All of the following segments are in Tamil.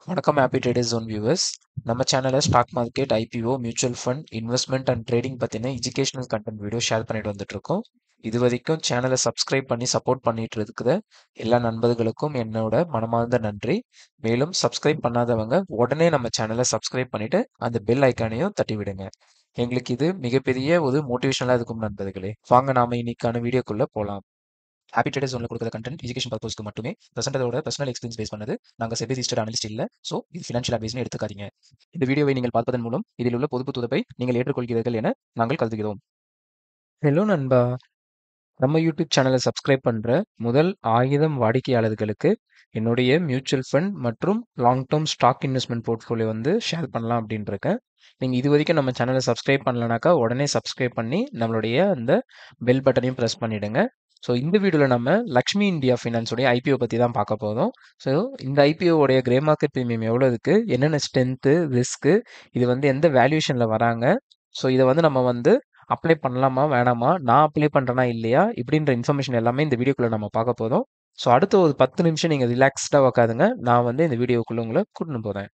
வணக்கம் ஹாப்பி ட்ரேடர்ஸ் ஜோன் வியூவர்ஸ். நம்ம சேனலில் stock market, IPO, mutual fund, investment and trading பற்றின எஜுகேஷனல் கண்டென்ட் வீடியோ ஷேர் பண்ணிட்டு வந்துட்டு இருக்கோம். இது வரைக்கும் சேனலை சப்ஸ்கிரைப் பண்ணி சப்போர்ட் பண்ணிட்டு இருக்கிற எல்லா நண்பர்களுக்கும் என்னோட மனமார்ந்த நன்றி. மேலும் சப்ஸ்கிரைப் பண்ணாதவங்க உடனே நம்ம சேனலை சப்ஸ்கிரைப் பண்ணிட்டு அந்த பெல் ஐக்கானையும் தட்டி விடுங்க. எங்களுக்கு இது மிகப்பெரிய ஒரு மோட்டிவேஷனலாக இருக்கும் நண்பர்களே. வாங்க நாம இன்னைக்கான வீடியோக்குள்ள போகலாம். ஹாப்பி ட்ரேடர்ஸ் ஜோன்ல கொடுக்குற கண்டென்ட் எஜுகேஷன் பர்பஸ்க்கு மட்டுமே பிரசன்டரோட பர்சனல் எக்ஸ்பீரியன்ஸ் பேஸ் பண்ணது. நாங்கள் செபி ரிஜிஸ்டர்ட் அனலிஸ்ட் இல்ல. ஸோ இது ஃபினான்ஷியல் அட்வைஸ்னு எடுத்துக்காதீங்க. இந்த வீடியோவை நீங்கள் பார்ப்பதன் மூலம் இதில் உள்ள பொதுப்பு துறப்பை நீங்கள் ஏற்றுக்கொள்கிறீர்கள் என நாங்கள் கருதுகிறோம். ஹலோ நண்பா, நம்ம யூடியூப் சேனலை சப்ஸ்கிரைப் பண்ற முதல் 1000 வாடிக்கையாளர்களுக்கு என்னுடைய மியூச்சுவல் ஃபண்ட் மற்றும் long term stock investment portfolio வந்து ஷேர் பண்ணலாம் அப்படின்னு இருக்கேன். நீங்கள் இது வரைக்கும் நம்ம சேனலை சப்ஸ்கிரைப் பண்ணலனாக்கா உடனே சப்ஸ்கிரைப் பண்ணி நம்மளுடைய அந்த பெல் பட்டனையும் ப்ரெஸ் பண்ணிடுங்க. ஸோ இந்த வீடியோவில் நம்ம லக்ஷ்மி இந்தியா ஃபினான்ஸோடைய ஐபிஓ பற்றி தான் பார்க்க போதும். ஸோ இந்த ஐபிஓடைய கிரே மார்க்கெட் ப்ரீமியம் எவ்வளோ இருக்குது, என்னென்ன ஸ்ட்ரென்த்து, ரிஸ்க்கு, இது வந்து எந்த வேல்யூஷனில் வராங்க, ஸோ இதை வந்து நம்ம வந்து அப்ளை பண்ணலாமா வேணாமா, நான் அப்ளை பண்ணுறேனா இல்லையா, இப்படின்ற இன்ஃபர்மேஷன் எல்லாமே இந்த வீடியோக்குள்ளே நம்ம பார்க்க போதும். ஸோ அடுத்த ஒரு 10 நிமிஷம் நீங்கள் ரிலாக்ஸ்டாக உட்காதுங்க, நான் வந்து இந்த வீடியோக்குள்ளே உங்களை கூட்டின்னு போகிறேன்.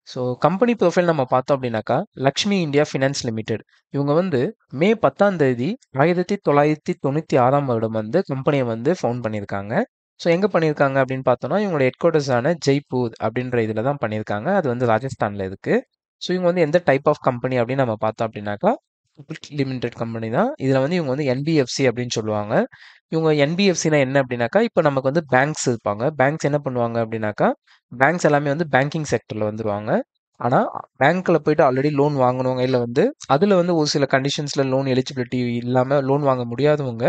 ஸோ கம்பெனி ப்ரொஃபைல் நம்ம பார்த்தோம் அப்படின்னாக்கா, லக்ஷ்மி இந்தியா ஃபினான்ஸ் லிமிடெட் இவங்க வந்து மே 10ஆம் தேதி 1996ஆம் வருடம் வந்து கம்பெனியை வந்து ஃபவுண்ட் பண்ணியிருக்காங்க. ஸோ எங்கே பண்ணியிருக்காங்க அப்படின்னு பார்த்தோம்னா, இவங்களோட ஹெட் குவார்ட்டர்ஸான ஜெய்ப்பூர் அப்படின்ற இதில் தான் பண்ணியிருக்காங்க. அது வந்து ராஜஸ்தானில் இருக்குது. ஸோ இவங்க வந்து எந்த டைப் ஆஃப் கம்பெனி அப்படின்னு நம்ம பார்த்தோம் அப்படின்னாக்கா, பப்ளிக் லிமிடெட் கம்பெனி தான். இதில் வந்து இவங்க வந்து என்பிஎஃப்சி அப்படின்னு சொல்லுவாங்க. இவங்க என்பிஎஃப்சினா என்ன அப்படின்னாக்கா, இப்போ நமக்கு வந்து பேங்க்ஸ் இருப்பாங்க. பேங்க்ஸ் என்ன பண்ணுவாங்க அப்படின்னாக்கா, பேங்க்ஸ் எல்லாமே வந்து பேங்கிங் செக்டர்ல வந்துருவாங்க. ஆனா, பேங்க்ல போயிட்டு ஆல்ரெடி லோன் வாங்குனவங்க, இல்ல வந்து அதுல வந்து ஒரு சில கண்டிஷன்ஸ்ல லோன் எலிஜிபிலிட்டி இல்லாம லோன் வாங்க முடியாதவங்க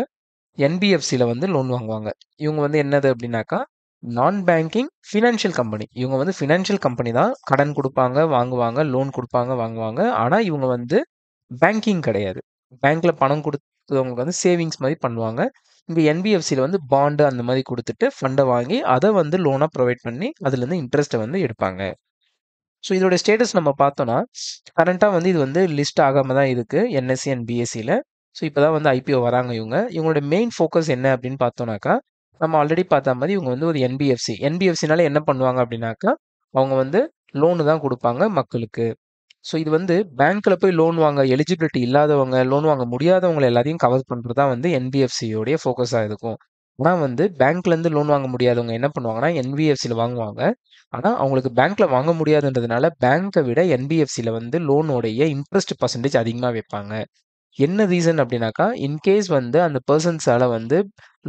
என்பிஎஃப்சில வந்து லோன் வாங்குவாங்க. இவங்க வந்து என்னது அப்படின்னாக்கா, நான் பேங்கிங் ஃபினான்ஷியல் கம்பெனி. இவங்க வந்து ஃபினான்ஷியல் கம்பெனி தான். கடன் குடுப்பாங்க, வாங்குவாங்க, லோன் குடுப்பாங்க, வாங்குவாங்க. ஆனா, இவங்க வந்து பேங்கிங் கிடையாது. பேங்க்ல பணம் குடுத்தவங்களுக்கு வந்து சேவிங்ஸ் மாரி பண்ணுவாங்க. இங்க என்பிஎஃப்சில வந்து பாண்ட் அந்த மாரி குடுத்துட்டு ஃபண்ட வாங்கி, அத வந்து லோனா ப்ரொவைட் பண்ணி, அதுலருந்து இன்ட்ரெஸ்ட்ட வந்து எடுப்பாங்க. ஸோ இதோட ஸ்டேட்டஸ் நம்ம பார்த்தோம்னா, கரண்ட்டா வந்து இது வந்து லிஸ்ட் ஆகாம தான் இருக்கு. NSC and பிஎஸ்சில. ஸோ இப்ப தான் வந்து ஐபிஓ வராங்க இவங்க. இவங்களோட மெயின் ஃபோக்கஸ் என்ன அப்படின்னு பார்த்தோம்னாக்கா, நம்ம ஆல்ரெடி பார்த்த மாரி இவங்க வந்து ஒரு என்பிஎஃப்சி. என்பிஎஃப்சினால என்ன பண்ணுவாங்க அப்படின்னாக்கா, அவங்க வந்து லோனு தான் குடுப்பாங்க மக்களுக்கு. ஸோ இது வந்து பேங்க்ல போய் லோன் வாங்க எலிஜிபிலிட்டி இல்லாதவங்க, லோன் வாங்க முடியாதவங்கள எல்லாத்தையும் கவர் பண்றது தான் வந்து என்பிஎஃப்சியோடைய ஃபோக்கஸா இருக்கும். ஆனா வந்து பேங்க்லேருந்து லோன் வாங்க முடியாதவங்க என்ன பண்ணுவாங்கன்னா, என்பிஎஃப்சில வாங்குவாங்க. ஆனா அவங்களுக்கு பேங்க்ல வாங்க முடியாதுன்றதுனால, பேங்க்க விட என்பிஎஃப்சில வந்து லோனோடைய இன்ட்ரெஸ்ட் பெர்சன்டேஜ் அதிகமா வைப்பாங்க. என்ன ரீசன் அப்படின்னாக்கா, இன்கேஸ் வந்து அந்த பெர்சன்ஸால வந்து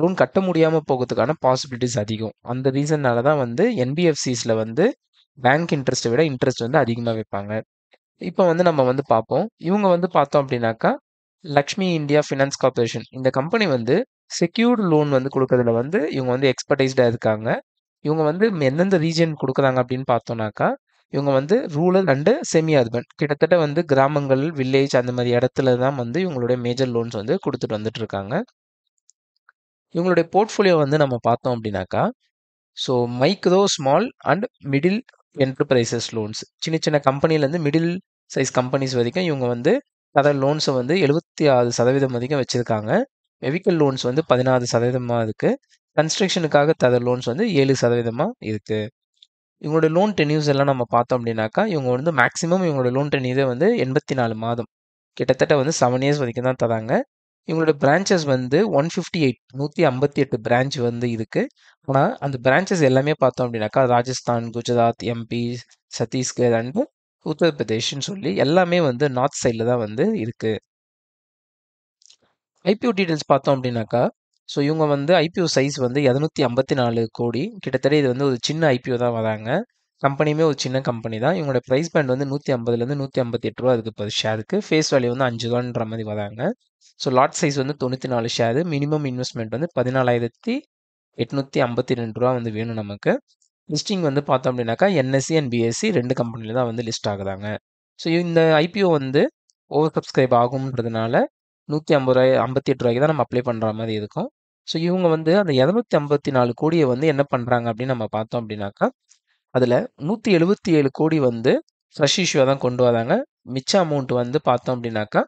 லோன் கட்ட முடியாம போகறதுக்கான பாசிபிலிட்டிஸ் அதிகம். அந்த ரீசன்னால தான் வந்து என்பிஎஃப்சிஸ்ல வந்து பேங்க் இன்ட்ரெஸ்ட்ட விட இன்ட்ரெஸ்ட் வந்து அதிகமா வைப்பாங்க. இப்ப வந்து நம்ம வந்து பார்ப்போம். இவங்க வந்து பார்த்தோம் அப்படின்னாக்கா, லக்ஷ்மி இந்தியா ஃபினான்ஸ் கார்ப்பரேஷன் இந்த கம்பெனி வந்து செக்யூர்ட் லோன் வந்து குடுக்கறதுல வந்து இவங்க வந்து எக்ஸ்பர்டைஸ்டா இருக்காங்க. இவங்க வந்து எந்தெந்த ரீஜியன் குடுக்குறாங்க அப்படின்னு பார்த்தோம்னாக்கா, இவங்க வந்து ரூரல் அண்ட் செமி அர்பன் கிட்டத்தட்ட வந்து கிராமங்கள், வில்லேஜ் அந்த மாரி இடத்துல தான் வந்து இவங்களுடைய மேஜர் லோன்ஸ் வந்து குடுத்துட்டு வந்துட்டு இருக்காங்க. இவங்களுடைய போர்ட்ஃபோலியோ வந்து நம்ம பார்த்தோம் அப்படின்னாக்கா, so micro, small and middle enterprises loans. சின்ன சின்ன கம்பெனிலேருந்து மிடில் சைஸ் கம்பெனிஸ் வரைக்கும் இவங்க வந்து தர லோன்ஸை வந்து 76% வரைக்கும் வச்சுருக்காங்க. வெஹிக்கிள் லோன்ஸ் வந்து 16% இருக்கு. கன்ஸ்ட்ரக்ஷனுக்காக தர லோன்ஸ் வந்து 7% இருக்கு. இவங்களோட லோன் டென்யூர்ஸ் எல்லாம் நம்ம பார்த்தோம் அப்படின்னாக்கா, இவங்க வந்து மேக்ஸிமம் இவங்களோட லோன் டென்யூரே வந்து 84 மாதம். கிட்டத்தட்ட வந்து 7 இயர்ஸ் வரைக்கும் தான் தராங்க. இவங்களோட பிரான்ச்சஸ் வந்து 158 பிரான்ச் வந்து இருக்கு. ஆனா, அந்த பிரான்ச்சஸ் எல்லாமே பார்த்தோம் அப்படின்னாக்கா, ராஜஸ்தான், குஜராத், எம்பி, சத்தீஸ்கர் அண்ட் உத்தரப்பிரதேஷ்ன்னு சொல்லி எல்லாமே வந்து நார்த் சைட்ல தான் வந்து இருக்கு. ஐபிஓ டீடைல்ஸ் பார்த்தோம் அப்படின்னாக்கா, ஸோ இவங்க வந்து ஐபிஓ சைஸ் வந்து 254 கோடி. கிட்டத்தட்ட இது வந்து ஒரு சின்ன ஐபிஓ தான் வராங்க. கம்பெனியுமே ஒரு சின்ன கம்பெனி தான். இவங்களோட பிரைஸ் பேண்ட் வந்து 150லேருந்து 158 ரூபா இருக்கு பர் ஷேருக்கு. ஃபேஸ் வேல்யூ வந்து 5 ரூபான்ற மாதிரி வராங்க. ஸோ லாட் சைஸ் வந்து 94 ஷேரு. மினிமம் இன்வெஸ்ட்மெண்ட் வந்து 14,852 ரூபா வந்து வேணும் நமக்கு. லிஸ்டிங் வந்து பார்த்தோம் அப்படின்னாக்கா, என்எஸ்சி அண்ட் பிஎஸ்சி 2 கம்பெனில தான் வந்து லிஸ்ட் ஆகுறாங்க. ஸோ இந்த ஐபிஓ வந்து ஓவர் சப்ஸ்கிரைப் ஆகும்ன்றதுனால 150 ரூபாய் 58 ரூபாய்க்கு தான் நம்ம அப்ளை பண்ற மாதிரி இருக்கும். ஸோ இவங்க வந்து அந்த 254 கோடியை வந்து என்ன பண்றாங்க அப்படின்னு நம்ம பார்த்தோம் அப்படின்னாக்கா, அதுல 177 கோடி வந்து ஃப்ரெஷ் இஷ்யூவாக தான் கொண்டு வராங்க. மிச்ச அமௌண்ட் வந்து பார்த்தோம் அப்படின்னாக்கா,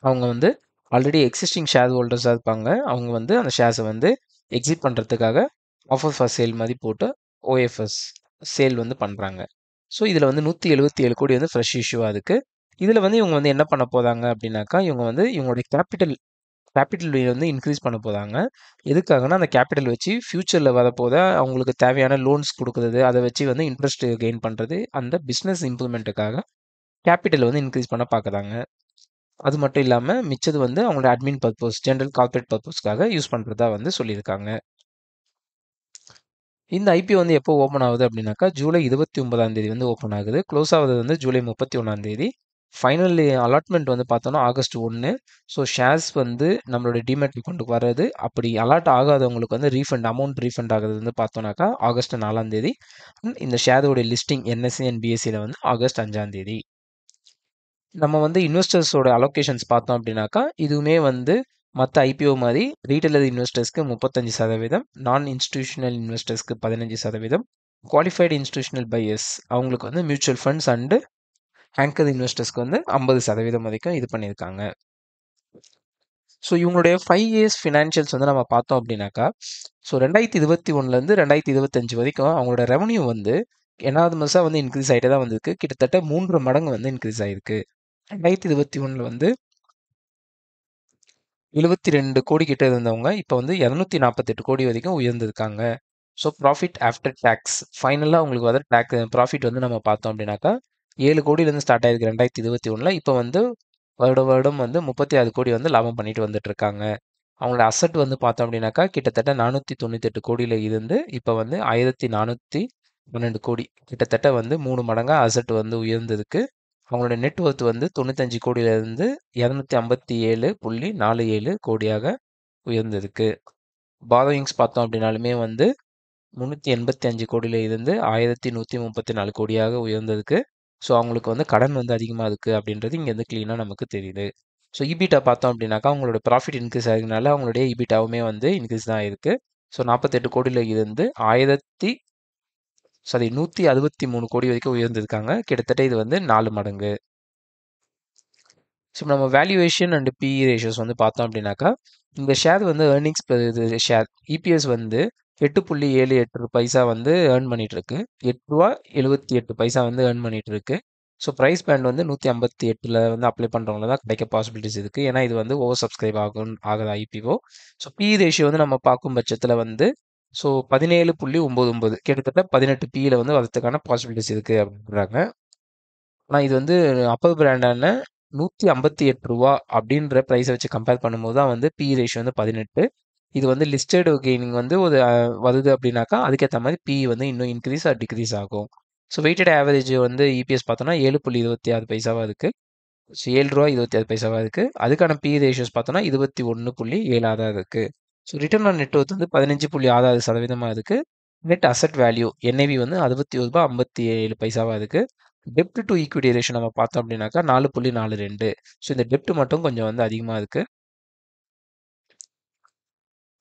அவங்க வந்து ஆல்ரெடி எக்ஸிஸ்டிங் ஷேர் ஹோல்டர்ஸாக இருப்பாங்க. அவங்க வந்து அந்த ஷேர்ஸை வந்து எக்ஸிட் பண்ணுறதுக்காக ஆஃபர் ஃபார் சேல் மாதிரி போட்டு ஓஎஃப்எஸ் சேல் வந்து பண்ணுறாங்க. ஸோ இதில் வந்து 177 கோடி வந்து ஃப்ரெஷ் இஷ்யூவாக இருக்குது. இதில் வந்து இவங்க வந்து என்ன பண்ண போதாங்க அப்படின்னாக்கா, இவங்க வந்து இவங்களுடைய கேபிட்டல் வந்து இன்க்ரீஸ் பண்ண போதாங்க. எதுக்காகனா, அந்த கேபிட்டல் வச்சு ஃபியூச்சரில் வரப்போத அவங்களுக்கு தேவையான லோன்ஸ் கொடுக்குறது, அதை வச்சு வந்து இன்ட்ரெஸ்ட் கெயின் பண்ணுறது, அந்த பிஸ்னஸ் இம்ப்ளிமெண்ட்டுக்காக கேபிட்டல் வந்து இன்க்ரீஸ் பண்ண பார்க்குறாங்க. அது மட்டும் இல்லாமல் மிச்சது வந்து அவங்களோட அட்மின் பர்பஸ், ஜென்ரல் கார்ப்பரேட் பர்பஸ்க்காக யூஸ் பண்ணுறதா வந்து சொல்லியிருக்காங்க. இந்த ஐபிஓ வந்து எப்போ ஓப்பன் ஆகுது அப்படின்னாக்கா, ஜூலை 29ஆம் தேதி வந்து ஓப்பன் ஆகுது. க்ளோஸ் ஆகுது வந்து ஜூலை 31ஆம் தேதி. ஃபைனல் அலாட்மெண்ட் வந்து பார்த்தோம்னா ஆகஸ்ட் 1. ஸோ ஷேர்ஸ் வந்து நம்மளோட டிமேட் அக்கௌண்ட்டுக்கு வர்றது, அப்படி அலாட் ஆகாதவங்களுக்கு வந்து அமௌண்ட் ரீஃபண்ட் ஆகுது வந்து பார்த்தோம்னாக்கா ஆகஸ்ட் 4ஆம் தேதி. இந்த ஷேரோட லிஸ்டிங் என்எஸ்சி அண்ட் பிஎஸ்சியில் வந்து ஆகஸ்ட் 5ஆம் தேதி. நம்ம வந்து இன்வெஸ்டர்ஸோட அலோகேஷன்ஸ் பார்த்தோம் அப்படின்னாக்கா, இதுவுமே வந்து மற்ற ஐபிஓ மாதிரி ரீட்டைலர் இன்வெஸ்டர்ஸ்க்கு 35%, நான் இன்ஸ்டிடியூஷனல் இன்வெஸ்டர்ஸ்க்கு 15%, குவாலிஃபைடு இன்ஸ்டிடியூஷனல் பையர்ஸ் அவங்களுக்கு வந்து மியூச்சுவல் ஃபண்ட்ஸ் அண்டு ஆங்கர் இன்வெஸ்டர்ஸ்க்கு வந்து 50% வரைக்கும் இது பண்ணியிருக்காங்க. ஸோ இவங்களுடைய 5 இயர்ஸ் ஃபினான்ஷியல்ஸ் வந்து நம்ம பார்த்தோம் அப்படின்னாக்கா, ஸோ 2021லேருந்து 2025 வரைக்கும் அவங்களோட ரெவன்யூ வந்து எனாதமஸாக வந்து இன்க்ரீஸ் ஆகிட்டே தான் வந்திருக்கு. கிட்டத்தட்ட 3 மடங்கு வந்து இன்க்ரீஸ் ஆகிருக்கு. 2021 வந்து 72 கோடி கிட்ட இருந்தவங்க இப்போ வந்து 248 கோடி வரைக்கும் உயர்ந்திருக்காங்க. ஸோ ப்ராஃபிட் ஆஃப்டர் டேக்ஸ் ஃபைனலாக உங்களுக்கு வந்து ப்ராஃபிட் வந்து நம்ம பார்த்தோம் அப்படின்னாக்கா 7 கோடியிலேருந்து ஸ்டார்ட் ஆயிருக்கு 2021. இப்போ வந்து வருடம் வந்து 36 கோடி வந்து லாபம் பண்ணிட்டு வந்துட்டு இருக்காங்க. அவங்களோட அசட் வந்து பார்த்தோம் அப்படின்னாக்கா கிட்டத்தட்ட 498 கோடியில் இருந்து இப்போ வந்து 1412 கோடி, கிட்டத்தட்ட வந்து 3 மடங்காக அசட் வந்து உயர்ந்திருக்கு. அவங்களோட நெட் ஒர்த் வந்து 95 கோடியிலிருந்து 257.47 கோடியாக உயர்ந்திருக்கு. பாரோயிங்ஸ் பார்த்தோம் அப்படின்னாலுமே வந்து 385 கோடியில் இருந்து 1134 கோடியாக உயர்ந்திருக்கு. ஸோ அவங்களுக்கு வந்து கடன் வந்து அதிகமாக இருக்குது அப்படின்றது இங்கே வந்து க்ளீனாக நமக்கு தெரியுது. ஸோ இபிட்டா பார்த்தோம் அப்படின்னாக்கா அவங்களோட ப்ராஃபிட் இன்க்ரீஸ் ஆகிறதுனால அவங்களுடைய இபிட்டாவுமே வந்து இன்க்ரீஸ் தான் இருக்குது. ஸோ 48 கோடியில் இருந்து 163 கோடி வரைக்கும் உயர்ந்திருக்காங்க. கிட்டத்தட்ட இது வந்து 4 மடங்கு. ஸோ நம்ம வேல்யூவேஷன் அண்ட் பிஇ ரேஷியோஸ் வந்து பார்த்தோம் அப்படின்னாக்கா, இந்த ஷேர் வந்து ஏர்னிங்ஸ் இது ஷேர் இபிஎஸ் வந்து 8.78 பைசா வந்து ஏர்ன் பண்ணிட்டு இருக்கு. ரூ. 8.78 வந்து ஏர்ன் பண்ணிட்டு இருக்கு. ஸோ ப்ரைஸ் பேண்ட் வந்து 158ல் வந்து அப்ளை பண்ணுறவங்கள தான் கிடைக்க பாசிபிலிட்டிஸ் இருக்குது. ஏன்னா இது வந்து ஓவர் சப்ஸ்கிரைப் ஆகுது ஐபிஓ. ஸோ பிஇ ரேஷியோ வந்து நம்ம பார்க்கும் பட்சத்தில் வந்து ஸோ 17.99 கிட்டத்தட்ட 18 பிஇயில் வந்து வரதுக்கான பாசிபிலிட்டிஸ் இருக்குது அப்படின்றாங்க. ஆனால் இது வந்து அப்பர் பிராண்டான ரூ. 158 அப்படின்ற ப்ரைஸை வச்சு கம்பேர் பண்ணும்போது தான் வந்து பிஇ ரேஷியோ வந்து 18. இது வந்து லிஸ்டட் கெய்னிங் வந்து ஒரு வருது அப்படின்னாக்கா அதுக்கேற்ற மாதிரி பிஇ வந்து இன்னும் இன்க்ரீஸ் ஆர் டிக்ரீஸ் ஆகும். ஸோ வெயிட்டட் ஆவரேஜ் வந்து இபிஎஸ் பார்த்தோன்னா 7.26 பைசாவாக இருக்குது. ஸோ ரூ. 7.26 இருக்குது. அதுக்கான பிஇ ரேஷியோஸ் பார்த்தோன்னா 21.7 தான் இருக்குது. So return on net worth வந்து 15.66% இருக்குது. நெட் அசட் வேல்யூ என்ஐவி வந்து ரூ. 61.57 இருக்குது. டெப்ட் டு ஈக்விட்டி ரேஷியோ நம்ம பார்த்தோம் அப்படின்னாக்கா 4.42. ஸோ இந்த டெப்ட் மட்டும் கொஞ்சம் வந்து அதிகமாக இருக்குது.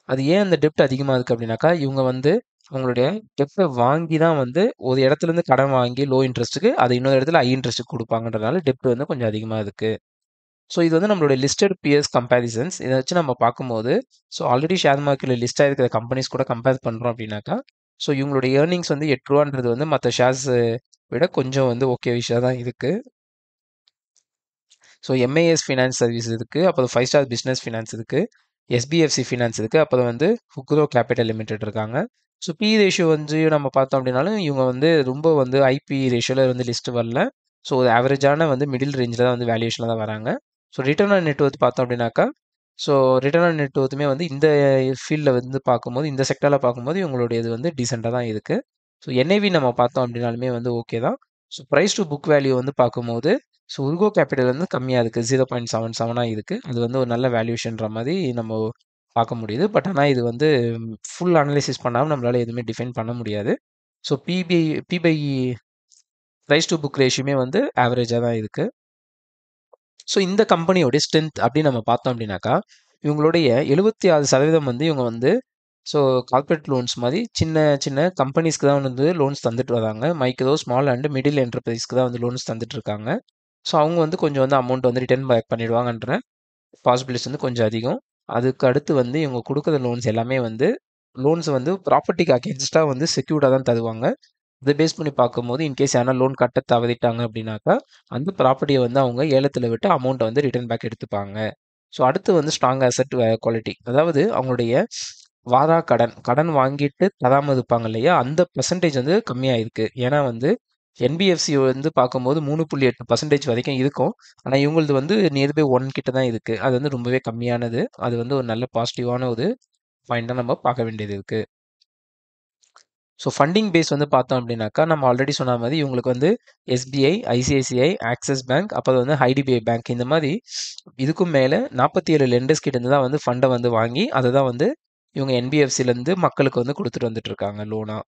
அது ஏன் அந்த டெப்ட் அதிகமாக இருக்குது அப்படின்னாக்கா, இவங்க வந்து அவங்களுடைய டெப்ட்டை வாங்கி தான் வந்து ஒரு இடத்துலேருந்து கடன் வாங்கி லோ இன்ட்ரெஸ்ட்டுக்கு அதை இன்னொரு இடத்துல ஹை இன்ட்ரெஸ்ட்டுக்கு கொடுப்பாங்கன்றதுனால டெப்ட் வந்து கொஞ்சம் அதிகமாக இருக்குது. ஸோ இது வந்து நம்மளுடைய லிஸ்டட் பியர்ஸ் கம்பேரிசன்ஸ். இதை வச்சு நம்ம பார்க்கும்போது ஸோ ஆல்ரெடி ஷேர் மார்க்கெட்டில் லிஸ்ட் ஆகிருக்கிற கம்பெனிஸ் கூட கம்பேர் பண்ணுறோம் அப்படின்னாக்கா, ஸோ இவங்களுடைய ஏர்னிங்ஸ் வந்து ரூ. 8ன்றது வந்து மற்ற ஷேர்ஸ் விட கொஞ்சம் வந்து ஓகே விஷயம் தான் இருக்குது. ஸோ எம்ஏஎஸ் ஃபினான்ஸ் சர்வீஸ் இருக்குது, அப்புறம் 5 ஸ்டார் பிஸ்னஸ் ஃபினான்ஸ் இருக்குது, எஸ்பிஎஃப்சி ஃபினான்ஸ் இருக்குது, அப்புறம் வந்து ஃபுக்ரோ கேபிட்டல் லிமிடெட் இருக்காங்க. ஸோ பி ரேஷியோ வந்து நம்ம பார்த்தோம் அப்படின்னாலும் இவங்க வந்து ரொம்ப வந்து ஐபி ரேஷியோவில் வந்து லிஸ்ட் வரல. ஸோ ஒரு ஆவரேஜான வந்து மிடில் ரேஞ்சில் தான் வந்து வேல்யூஷனில் தான் வராங்க. So return on net worth பார்த்தோம் அப்படின்னாக்கா, ஸோ ரிட்டர்ன் ஆன் நெட் ஒர்த்துமே வந்து இந்த ஃபீல்டில் வந்து பார்க்கும்போது, இந்த செக்டரில் பார்க்கும்போது இவங்களுடைய இது வந்து டீசெண்டாக தான் இருக்குது. ஸோ என்ஐவி நம்ம பார்த்தோம் அப்படின்னாலுமே வந்து ஓகே தான். So price to book value வந்து பார்க்கும்போது ஸோ உர்கோ கேபிட்டல் வந்து கம்மியாக இருக்குது, 0.77 இருக்குது. அது வந்து ஒரு நல்ல வேல்யூஷன்ற மாதிரி நம்ம பார்க்க முடியுது. பட் ஆனால் இது வந்து ஃபுல் அனலைசிஸ் பண்ணாமல் நம்மளால் எதுவுமே டிஃபைன் பண்ண முடியாது. So P by price to book ரேஷியோமே வந்து ஆவரேஜாக தான் இருக்குது. ஸோ இந்த கம்பெனியோடைய ஸ்ட்ரென்த் அப்படின்னு நம்ம பார்த்தோம் அப்படின்னாக்கா, இவங்களுடைய 76% வந்து இவங்க வந்து ஸோ கார்ப்பரேட் லோன்ஸ் மாதிரி சின்ன சின்ன கம்பெனிஸ்க்கு தான் வந்து லோன்ஸ் தந்துட்டு வராங்க. மைக்ரோ, ஸ்மால் அண்ட் மிடில் என்டர்பிரைஸ்க்கு தான் வந்து லோன்ஸ் தந்துட்டு இருக்காங்க. ஸோ அவங்க வந்து கொஞ்சம் வந்து அமௌண்ட் வந்து ரிட்டர்ன் பேக் பண்ணிடுவாங்கன்ற பாசிபிலிட்டிஸ் வந்து கொஞ்சம் அதிகம். அதுக்கு அடுத்து வந்து இவங்க கொடுக்குற லோன்ஸ் எல்லாமே வந்து லோன்ஸ் வந்து ப்ராப்பர்ட்டிக்கு அகேன்ஸ்டாக வந்து செக்யூர்டாக தான் தருவாங்க. இதை பேஸ் பண்ணி பார்க்கும்போது இன்கேஸ் யாரா லோன் கட்ட தவறிட்டாங்க அப்படின்னாக்கா அந்த ப்ராப்பர்ட்டியை வந்து அவங்க ஏலத்தில் விட்டு அமௌண்ட்டை வந்து ரிட்டர்ன் பேக் எடுத்துப்பாங்க. ஸோ அடுத்து வந்து ஸ்ட்ராங் அசெட் குவாலிட்டி, அதாவது அவங்களுடைய வாரா கடன் கடன் வாங்கிட்டு தராமல் இருப்பாங்க இல்லையா, அந்த பெர்சன்டேஜ் வந்து கம்மியாக இருக்கு. ஏன்னா வந்து என்பிஎஃப்சி வந்து பார்க்கும்போது 3.8% வரைக்கும் இருக்கும். ஆனால் இவங்களது வந்து நியர்பை 1 கிட்ட தான் இருக்கு. அது வந்து ரொம்பவே கம்மியானது. அது வந்து ஒரு நல்ல பாசிட்டிவான ஒரு பாயிண்டாக நம்ம பார்க்க வேண்டியது இருக்கு. ஸோ ஃபண்டிங் பேஸ் வந்து பார்த்தோம் அப்படின்னாக்கா நம்ம ஆல்ரெடி சொன்ன மாதிரி இவங்களுக்கு வந்து எஸ்பிஐ, ஐசிஐசிஐ, ஆக்சிஸ் பேங்க், அப்புறம் வந்து ஐடிபிஐ பேங்க், இந்த மாதிரி இதுக்கும் மேலே 47 லெண்டர்ஸ் கிட்ட இருந்து தான் வந்து ஃபண்டை வந்து வாங்கி அதை தான் வந்து இவங்க என்பிஎஃப்சிலேருந்து மக்களுக்கு வந்து கொடுத்துட்டு வந்துட்டு இருக்காங்க லோனா.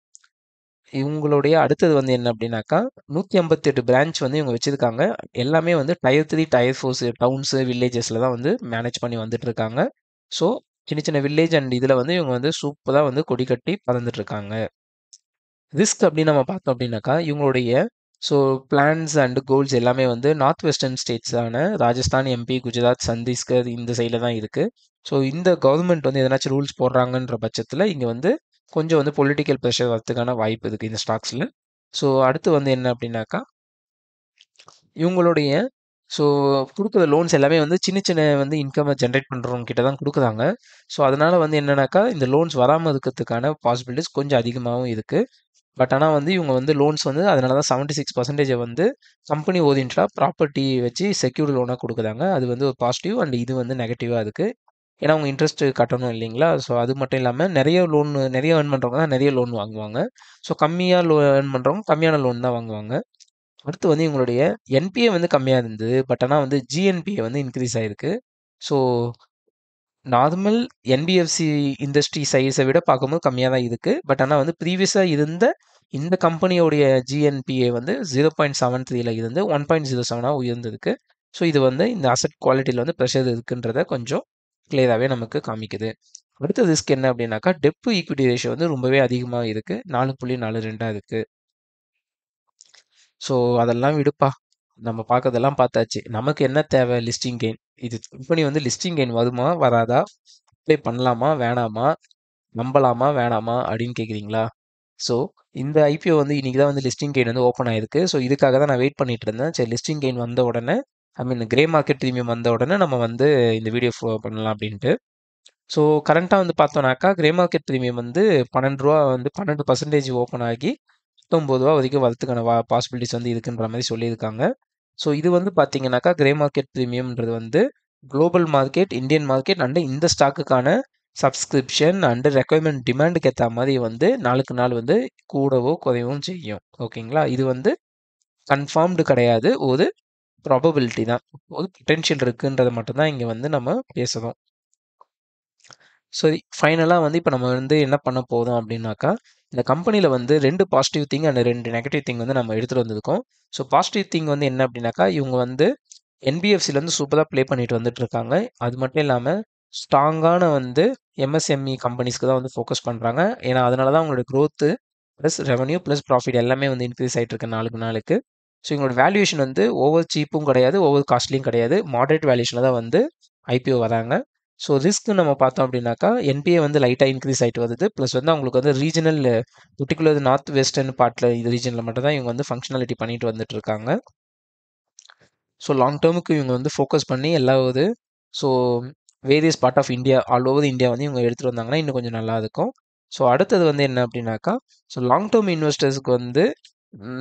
இவங்களுடைய அடுத்தது வந்து என்ன அப்படின்னாக்கா 158 பிரான்ச் வந்து இவங்க வச்சிருக்காங்க. எல்லாமே வந்து டயர் 3 டயர் 4 டவுன்ஸு வில்லேஜஸில் தான் வந்து மேனேஜ் பண்ணி வந்துட்டு இருக்காங்க. ஸோ சின்ன சின்ன வில்லேஜ் அண்ட் இதில் வந்து இவங்க வந்து சூப்பராக வந்து கொடி கட்டி பறந்துட்டு இருக்காங்க. ரிஸ்க் அப்படின்னு நம்ம பார்த்தோம் அப்படின்னாக்கா இவங்களுடைய ஸோ பிளான்ஸ் அண்ட் கோல்ஸ் எல்லாமே வந்து நார்த் வெஸ்டர்ன் ஸ்டேட்ஸான ராஜஸ்தான், எம்பி, குஜராத், சத்தீஸ்கர் இந்த சைடில் தான் இருக்குது. ஸோ இந்த கவர்மெண்ட் வந்து எதனாச்சும் ரூல்ஸ் போடுறாங்கன்ற பட்சத்தில் இங்கே வந்து கொஞ்சம் வந்து பொலிட்டிக்கல் ப்ரெஷர் வரதுக்கான வாய்ப்பு இருக்குது இந்த ஸ்டாக்ஸில். ஸோ அடுத்து வந்து என்ன அப்படின்னாக்கா இவங்களுடைய ஸோ கொடுக்குற லோன்ஸ் எல்லாமே வந்து சின்ன சின்ன வந்து இன்கம்மை ஜென்ரேட் பண்ணுறவங்க கிட்ட தான் கொடுக்குறாங்க. ஸோ அதனால் வந்து என்னன்னாக்கா இந்த லோன்ஸ் வராமல் இருக்கிறதுக்கான பாசிபிலிட்டிஸ் கொஞ்சம் அதிகமாகவும் இருக்குது. பட் ஆனால் வந்து இவங்க வந்து லோன்ஸ் வந்து அதனால தான் 76% வந்து கம்பெனி ஓரியன்டாக ப்ராப்பர்ட்டி வச்சு செக்யூர்டு லோனாக கொடுக்குறாங்க. அது வந்து ஒரு பாசிட்டிவ் அண்ட் இது வந்து நெகட்டிவாக இருக்குது. ஏன்னா அவங்க இன்ட்ரெஸ்ட் கட்டணும் இல்லைங்களா? ஸோ அது மட்டும் இல்லாமல் நிறைய ஏர்ன் பண்ணுறவங்க தான் நிறைய லோன் வாங்குவாங்க. ஸோ கம்மியாக ஏர்ன் பண்ணுறவங்க கம்மியான லோன் தான் வாங்குவாங்க. அடுத்து வந்து இவங்களுடைய என்பிஏ வந்து கம்மியாக இருந்தது. பட் ஆனால் வந்து ஜிஎன்பிஏ வந்து இன்க்ரீஸ் ஆயிருக்கு. ஸோ நார்மல் என்பிஎஃப்சி இண்டஸ்ட்ரி சைஸை விட பார்க்கும்போது கம்மியாக தான் இருக்குது. பட் ஆனால் வந்து ப்ரீவியஸாக இருந்த இந்த கம்பெனியோடைய ஜிஎன்பிஏ வந்து 0.73ல இருந்து 1.07 உயர்ந்திருக்கு. ஸோ இது வந்து இந்த அசெட் குவாலிட்டியில் வந்து ப்ரெஷர் இருக்குன்றத கொஞ்சம் கிளியராகவே நமக்கு காமிக்குது. அடுத்த ரிஸ்க் என்ன அப்படின்னாக்கா டெப் ஈக்விட்டி ரேஷியோ வந்து ரொம்பவே அதிகமாக இருக்குது. 4.42 இருக்குது. ஸோ அதெல்லாம் விடுப்பா. நம்ம பார்க்கறதெல்லாம் பார்த்தாச்சு. நமக்கு என்ன தேவை? Listing gain. இது கம்பெனி வந்து லிஸ்டிங் கெயின் வருமா? வராதா? அப்ளை பண்ணலாமா? வேணாமா? நம்பலாமா? வேணாமா? அப்படின்னு கேட்குறீங்களா? ஸோ இந்த ஐபிஓ வந்து இன்னைக்கு தான் வந்து லிஸ்டிங் கெயின் வந்து ஓப்பன் ஆயிருக்கு. ஸோ இதுக்காக தான் நான் வெயிட் பண்ணிட்டு இருந்தேன். சரி, லிஸ்டிங் கெயின் வந்த உடனே ஐ மீன் கிரே மார்க்கெட் ப்ரீமியம் வந்த உடனே நம்ம வந்து இந்த வீடியோ பண்ணலாம் அப்படின்ட்டு. ஸோ கரண்ட்டாக வந்து பார்த்தோம்னாக்கா கிரே மார்க்கெட் ப்ரீமியம் வந்து ரூ. 12 வந்து 12% ஓப்பன் ஆகி ரூ. 19 வரைக்கும் வரதுக்கான பாசிபிலிட்டிஸ் வந்து இருக்குன்ற மாதிரி சொல்லியிருக்காங்க. ஸோ இது வந்து பார்த்தீங்கன்னாக்கா கிரே மார்க்கெட் ப்ரீமியம்ன்றது வந்து global market, Indian market and இந்த ஸ்டாக்குக்கான சப்ஸ்கிரிப்ஷன் அண்டு ரெக்குயர்மெண்ட் டிமாண்டுக்கு ஏற்ற மாதிரி வந்து நாளுக்கு நாள் வந்து கூடவோ குறையவும் செய்யும். ஓகேங்களா? இது வந்து கன்ஃபார்ம்டு கிடையாது. ஒரு ப்ராபபிலிட்டி தான். ஒரு பொட்டென்ஷியல் இருக்குன்றத மட்டும் தான் இங்கே வந்து நம்ம பேசுகிறோம். சரி, ஃபைனலாக வந்து இப்போ நம்ம வந்து என்ன பண்ண போதும் அப்படின்னாக்கா இந்த கம்பெனியில் வந்து 2 positive thing and 2 negative thing வந்து நம்ம எடுத்துகிட்டு வந்திருக்கோம். ஸோ பாசிட்டிவ் திங் வந்து என்ன அப்படின்னாக்கா இவங்க வந்து என்பிஎஃப்சிலேருந்து சூப்பராக ப்ளே பண்ணிட்டு வந்துட்டு இருக்காங்க. அது மட்டும் இல்லாமல் ஸ்ட்ராங்கான வந்து எம்எஸ்எம்இ கம்பெனிஸ்க்கு தான் வந்து ஃபோக்கஸ் பண்ணுறாங்க. ஏன்னா அதனால தான் அவங்களோட growth plus revenue plus profit எல்லாமே வந்து இன்க்ரீஸ் ஆகிட்டு இருக்கு நாளுக்கு நாளுக்கு. ஸோ இவங்களோட வேல்யூவேஷன் வந்து ஓவர் சீப்பும் கிடையாது, ஓவர் காஸ்ட்லியும் கிடையாது, மாடரேட் வேல்யூஷனில் தான் வந்து ஐபிஓ வராங்க. ஸோ ரிஸ்க் நம்ம பார்த்தோம் அப்படின்னாக்கா என்பிஏ வந்து லைட்டாக இன்க்ரீஸ் ஆகிட்டு வருது. ப்ளஸ் வந்து அவங்களுக்கு வந்து ரீஜனல் பர்டிகுலர் நார்த் வெஸ்டர்ன் பார்ட்டில் இது ரீஜனில் மட்டும் தான் இவங்க வந்து ஃபங்க்ஷனாலிட்டி பண்ணிட்டு வந்துட்டு இருக்காங்க. ஸோ லாங் டேர்முக்கு இவங்க வந்து ஃபோக்கஸ் பண்ணி எல்லாவது so various part of India all over India வந்து இவங்க எடுத்துகிட்டு வந்தாங்கன்னா இன்னும் கொஞ்சம் நல்லா இருக்கும். ஸோ அடுத்தது வந்து என்ன அப்படின்னாக்கா ஸோ லாங் டேர்ம் இன்வெஸ்டர்ஸ்க்கு வந்து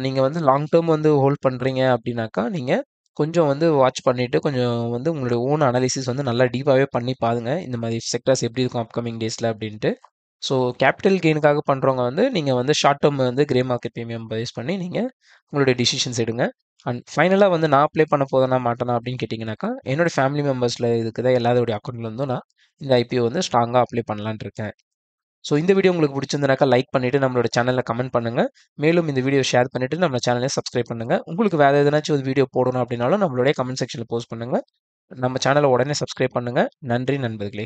நீங்கள் வந்து லாங் டேர்ம் வந்து ஹோல்ட் பண்ணுறீங்க அப்படின்னாக்கா நீங்கள் கொஞ்சம் வந்து வாட்ச் பண்ணிவிட்டு கொஞ்சம் வந்து உங்களுடைய ஓன் அனாலிசிஸ் வந்து நல்லா டீப்பாகவே பண்ணி பாருங்க இந்த மாதிரி செக்டர்ஸ் எப்படி இருக்கும் அப்கமிங் டேஸில் அப்படின்ட்டு. ஸோ கேபிட்டல் கெயினுக்காக பண்ணுறவங்க வந்து நீங்கள் வந்து ஷார்ட் டேர்ம் வந்து கிரே மார்க்கெட் ப்ரீமியம் பேஸ் பண்ணி நீங்கள் உங்களுடைய டிசிஷன்ஸ் எடுங்க. அண்ட் ஃபைனலாக வந்து நான் அப்ளை பண்ண போதனா மாட்டேனா அப்படின்னு கேட்டிங்கனாக்கா என்னோட ஃபேமிலி மெம்பர்ஸில் இருக்கிற எல்லாரோடைய அக்கௌண்ட்லேருந்தும் நான் இந்த ஐபிஓ வந்து ஸ்ட்ராங்காக அப்ளை பண்ணலான்னு இருக்கேன். ஸோ இந்த வீடியோ உங்களுக்கு பிடிச்சிருந்தனாக்கா லைக் பண்ணிவிட்டு நம்மளோட சேனலில் கமெண்ட் பண்ணுங்கள். மேலும் இந்த வீடியோ ஷேர் பண்ணிவிட்டு நம்ம சேனலை சப்ஸ்கிரைப் பண்ணுங்கள். உங்களுக்கு வேறு எதனாச்சும் ஒரு வீடியோ போடணும் அப்படின்னாலும் நம்மளுடைய கமெண்ட் செக்ஷனில் போஸ்ட் பண்ணுங்கள். நம்ம சேனலை உடனே சப்ஸ்கிரைப் பண்ணுங்கள். நன்றி நண்பர்களே.